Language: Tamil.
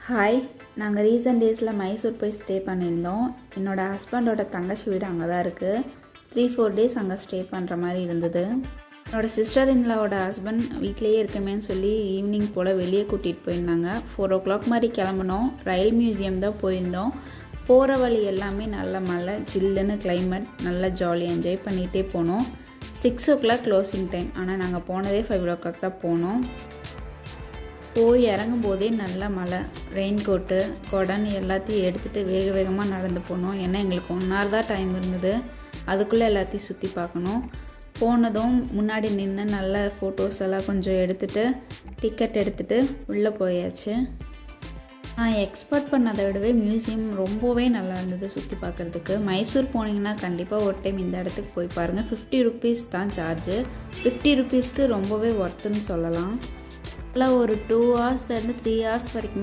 ஹாய், நாங்கள் ரீசெண்ட் டேஸில் மைசூர் போய் ஸ்டே பண்ணியிருந்தோம். என்னோடய ஹஸ்பண்டோட தங்கச்சி வீடு அங்கே தான் இருக்குது. 3-4 டேஸ் அங்கே ஸ்டே பண்ணுற மாதிரி இருந்தது. என்னோடய சிஸ்டர் இன்லாவோட ஹஸ்பண்ட் வீட்லேயே இருக்கமேன்னு சொல்லி ஈவினிங் போல் வெளியே கூட்டிகிட்டு போயிருந்தாங்க. 4 o'clock மாதிரி கிளம்புனோம். ரயில் மியூசியம் தான் போயிருந்தோம். போகிற வழி எல்லாமே நல்ல மழை, ஜில்லுன்னு கிளைமேட், நல்லா ஜாலியாக என்ஜாய் பண்ணிகிட்டே போனோம். 6 o'clock க்ளோசிங் டைம். ஆனால் நாங்கள் போனதே 5 o'clock தான் போனோம். போய் இறங்கும் போதே நல்ல மழை, ரெயின் கோட்டு, கொடைன்னு எல்லாத்தையும் எடுத்துகிட்டு வேக வேகமாக நடந்து போனோம். ஏன்னா எங்களுக்கு 1 hour தான் டைம் இருந்தது. அதுக்குள்ளே எல்லாத்தையும் சுற்றி பார்க்கணும். போனதும் முன்னாடி நின்று நல்ல ஃபோட்டோஸ் எல்லாம் கொஞ்சம் எடுத்துகிட்டு டிக்கெட் எடுத்துகிட்டு உள்ளே போயாச்சு. நான் எக்ஸ்பெக்ட் பண்ணதை விடவே மியூசியம் ரொம்பவே நல்லா இருந்தது சுற்றி பார்க்குறதுக்கு. மைசூர் போனீங்கன்னா கண்டிப்பாக ஒரு டைம் இந்த இடத்துக்கு போய் பாருங்கள். 50 rupees தான் சார்ஜு. 50 rupeesக்கு ரொம்பவே ஒர்த்துன்னு சொல்லலாம். ஒரு 2 hours 3 hours வரைக்குமே